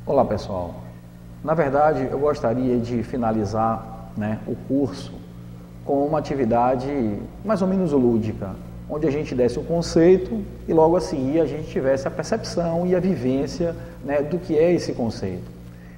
Olá pessoal, na verdade eu gostaria de finalizar o curso com uma atividade mais ou menos lúdica, onde a gente desse o conceito e logo a seguir a gente tivesse a percepção e a vivência do que é esse conceito.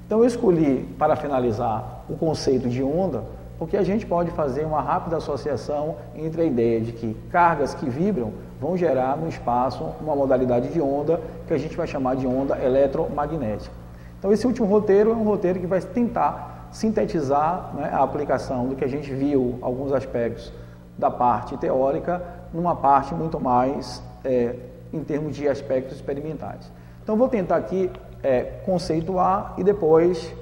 Então eu escolhi para finalizar o conceito de onda, porque a gente pode fazer uma rápida associação entre a ideia de que cargas que vibram vão gerar no espaço uma modalidade de onda que a gente vai chamar de onda eletromagnética. Então esse último roteiro é um roteiro que vai tentar sintetizar a aplicação do que a gente viu, alguns aspectos da parte teórica, numa parte muito mais em termos de aspectos experimentais. Então vou tentar aqui conceituar e depois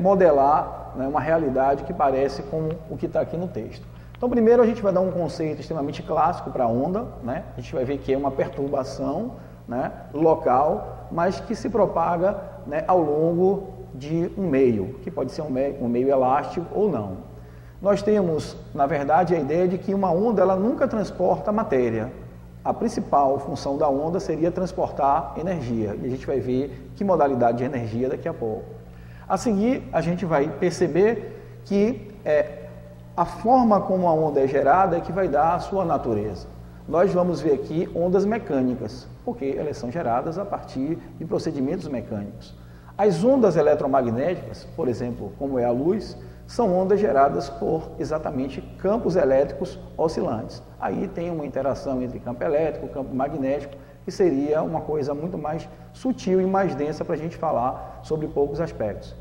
modelar uma realidade que parece com o que está aqui no texto. Então primeiro a gente vai dar um conceito extremamente clássico para a onda, a gente vai ver que é uma perturbação local, mas que se propaga ao longo de um meio, que pode ser um meio elástico ou não. Nós temos, na verdade, a ideia de que uma onda ela nunca transporta matéria. A principal função da onda seria transportar energia, e a gente vai ver que modalidade de energia daqui a pouco. A seguir, a gente vai perceber que a forma como a onda é gerada é que vai dar a sua natureza. Nós vamos ver aqui ondas mecânicas, porque elas são geradas a partir de procedimentos mecânicos. As ondas eletromagnéticas, por exemplo, como é a luz, são ondas geradas por exatamente campos elétricos oscilantes. Aí tem uma interação entre campo elétrico e campo magnético, que seria uma coisa muito mais sutil e mais densa para a gente falar sobre poucos aspectos.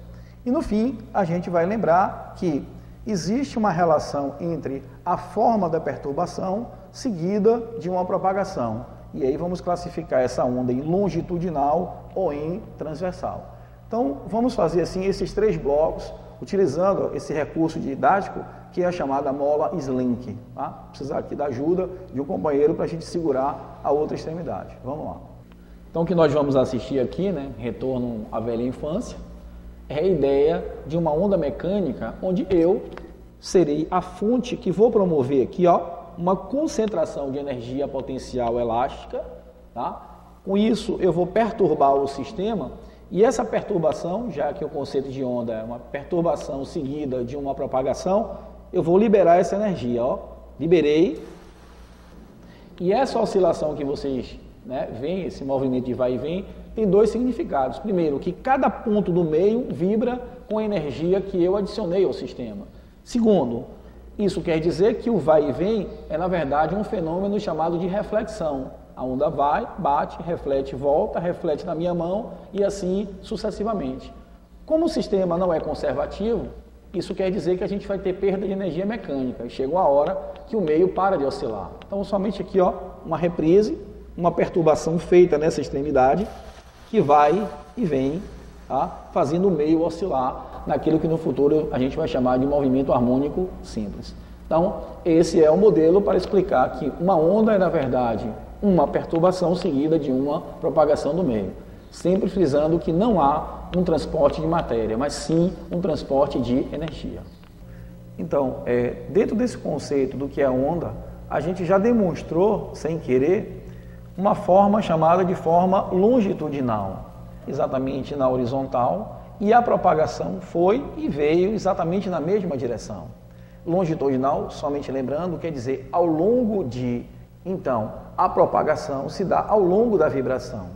E no fim, a gente vai lembrar que existe uma relação entre a forma da perturbação seguida de uma propagação. E aí vamos classificar essa onda em longitudinal ou em transversal. Então, vamos fazer assim esses três blocos, utilizando esse recurso didático que é a chamada mola Slink. Tá? Precisar aqui da ajuda de um companheiro para a gente segurar a outra extremidade. Vamos lá. Então, o que nós vamos assistir aqui, retorno à velha infância, é a ideia de uma onda mecânica onde eu serei a fonte que vou promover aqui, uma concentração de energia potencial elástica. Tá? Com isso, eu vou perturbar o sistema. E essa perturbação, já que o conceito de onda é uma perturbação seguida de uma propagação, eu vou liberar essa energia, liberei. E essa oscilação que vocês veem, esse movimento de vai e vem, tem dois significados. Primeiro, que cada ponto do meio vibra com a energia que eu adicionei ao sistema. Segundo, isso quer dizer que o vai e vem é, na verdade, um fenômeno chamado de reflexão. A onda vai, bate, reflete, volta, reflete na minha mão e assim sucessivamente. Como o sistema não é conservativo, isso quer dizer que a gente vai ter perda de energia mecânica e chega uma hora que o meio para de oscilar. Então, somente aqui, uma reprise, uma perturbação feita nessa extremidade que vai e vem, fazendo o meio oscilar naquilo que no futuro a gente vai chamar de movimento harmônico simples. Então, esse é o modelo para explicar que uma onda é, na verdade, uma perturbação seguida de uma propagação do meio. Sempre frisando que não há um transporte de matéria, mas sim um transporte de energia. Então, dentro desse conceito do que é onda, a gente já demonstrou, sem querer, uma forma chamada de forma longitudinal, exatamente na horizontal, e a propagação foi e veio exatamente na mesma direção. Longitudinal, somente lembrando, quer dizer ao longo de. Então, a propagação se dá ao longo da vibração.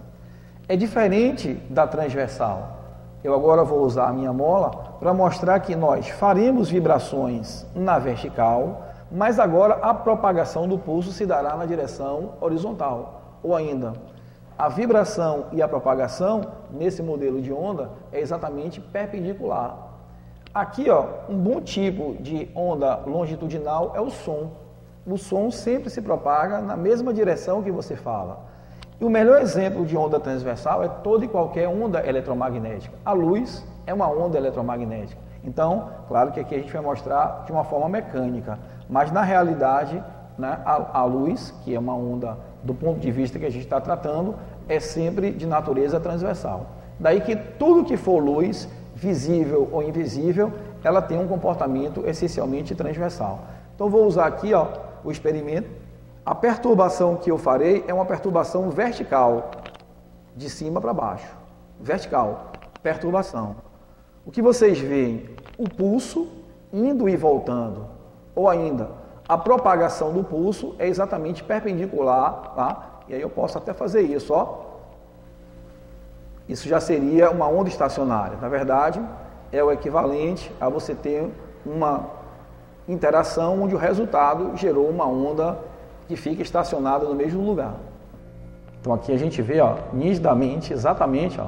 É diferente da transversal. Eu agora vou usar a minha mola para mostrar que nós faremos vibrações na vertical, mas agora a propagação do pulso se dará na direção horizontal. Ou ainda, a vibração e a propagação, nesse modelo de onda, é exatamente perpendicular. Aqui, um bom tipo de onda longitudinal é o som. O som sempre se propaga na mesma direção que você fala. E o melhor exemplo de onda transversal é toda e qualquer onda eletromagnética. A luz é uma onda eletromagnética. Então, claro que aqui a gente vai mostrar de uma forma mecânica, mas na realidade, a luz, que é uma onda do ponto de vista que a gente está tratando, é sempre de natureza transversal. Daí que tudo que for luz, visível ou invisível, ela tem um comportamento essencialmente transversal. Então, vou usar aqui o experimento. A perturbação que eu farei é uma perturbação vertical, de cima para baixo. Vertical. perturbação. O que vocês veem, o pulso indo e voltando, ou ainda a propagação do pulso é exatamente perpendicular, tá? E aí eu posso até fazer isso, ó. Isso já seria uma onda estacionária. Na verdade, é o equivalente a você ter uma interação onde o resultado gerou uma onda que fica estacionada no mesmo lugar. Então aqui a gente vê, ó, nitidamente, exatamente, ó,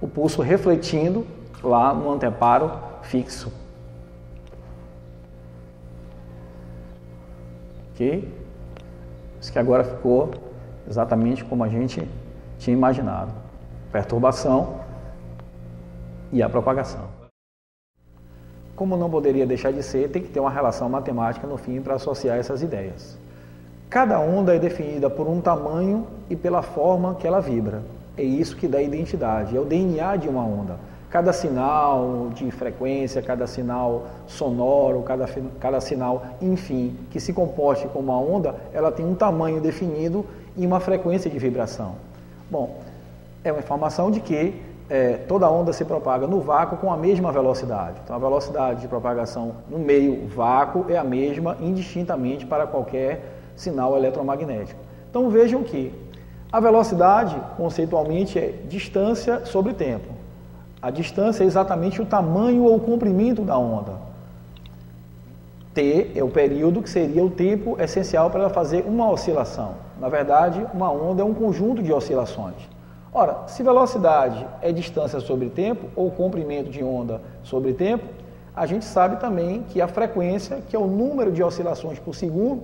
o pulso refletindo lá no anteparo fixo. Ok? Isso que agora ficou exatamente como a gente tinha imaginado. Perturbação e a propagação. Como não poderia deixar de ser, tem que ter uma relação matemática no fim para associar essas ideias. Cada onda é definida por um tamanho e pela forma que ela vibra. É isso que dá identidade, é o DNA de uma onda. Cada sinal de frequência, cada sinal sonoro, cada sinal, enfim, que se comporte como uma onda, ela tem um tamanho definido e uma frequência de vibração. Bom, é uma informação de que toda onda se propaga no vácuo com a mesma velocidade. Então, a velocidade de propagação no meio vácuo é a mesma indistintamente para qualquer sinal eletromagnético. Então, vejam que a velocidade, conceitualmente, é distância sobre tempo. A distância é exatamente o tamanho ou o comprimento da onda. T é o período que seria o tempo essencial para ela fazer uma oscilação. Na verdade, uma onda é um conjunto de oscilações. Ora, se velocidade é distância sobre tempo, ou comprimento de onda sobre tempo, a gente sabe também que a frequência, que é o número de oscilações por segundo,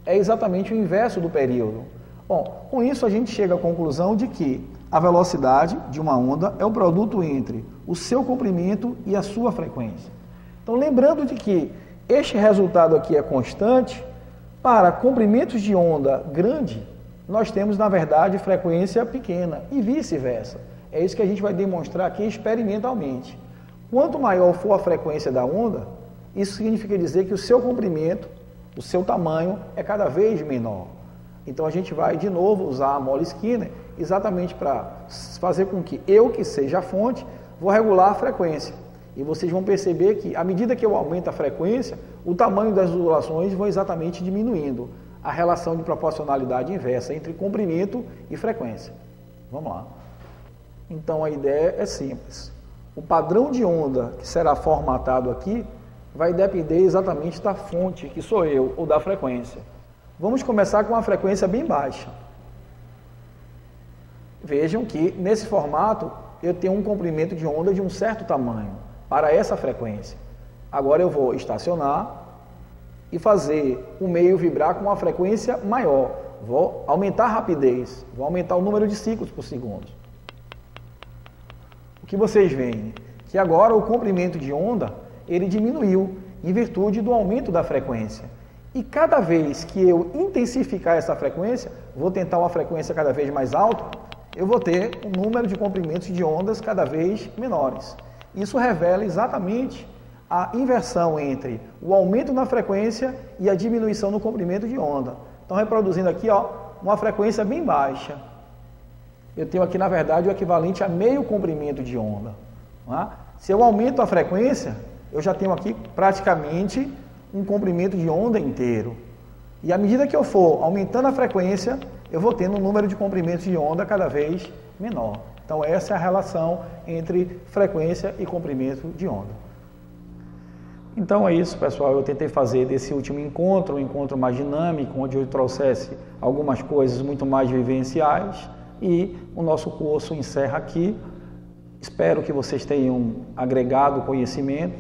é exatamente o inverso do período. Bom, com isso a gente chega à conclusão de que a velocidade de uma onda é o produto entre o seu comprimento e a sua frequência. Então, lembrando de que este resultado aqui é constante, para comprimentos de onda grande, nós temos, na verdade, frequência pequena e vice-versa. É isso que a gente vai demonstrar aqui experimentalmente. Quanto maior for a frequência da onda, isso significa dizer que o seu comprimento, o seu tamanho, é cada vez menor. Então, a gente vai, de novo, usar a Moll-Skinner exatamente para fazer com que eu, que seja a fonte, vou regular a frequência. E vocês vão perceber que, à medida que eu aumento a frequência, o tamanho das ondulações vai exatamente diminuindo. A relação de proporcionalidade inversa entre comprimento e frequência. Vamos lá. Então, a ideia é simples. O padrão de onda que será formatado aqui vai depender exatamente da fonte, que sou eu, ou da frequência. Vamos começar com uma frequência bem baixa. Vejam que, nesse formato, eu tenho um comprimento de onda de um certo tamanho para essa frequência. Agora eu vou estacionar e fazer o meio vibrar com uma frequência maior. Vou aumentar a rapidez, vou aumentar o número de ciclos por segundo. O que vocês veem? Que agora o comprimento de onda, ele diminuiu em virtude do aumento da frequência. E cada vez que eu intensificar essa frequência, vou tentar uma frequência cada vez mais alta, eu vou ter um número de comprimentos de ondas cada vez menores. Isso revela exatamente a inversão entre o aumento na frequência e a diminuição no comprimento de onda. Então, reproduzindo aqui, ó, uma frequência bem baixa. Eu tenho aqui, na verdade, o equivalente a meio comprimento de onda. Tá? Se eu aumento a frequência, eu já tenho aqui praticamente um comprimento de onda inteiro. E à medida que eu for aumentando a frequência, eu vou tendo um número de comprimentos de onda cada vez menor. Então, essa é a relação entre frequência e comprimento de onda. Então é isso, pessoal. Eu tentei fazer desse último encontro, um encontro mais dinâmico, onde eu trouxesse algumas coisas muito mais vivenciais, e o nosso curso encerra aqui. Espero que vocês tenham agregado conhecimento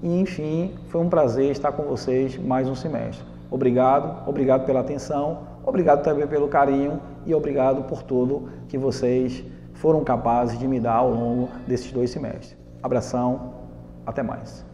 e, enfim, foi um prazer estar com vocês mais um semestre. Obrigado pela atenção, obrigado também pelo carinho e obrigado por tudo que vocês foram capazes de me dar ao longo desses 2 semestres. Abração, até mais.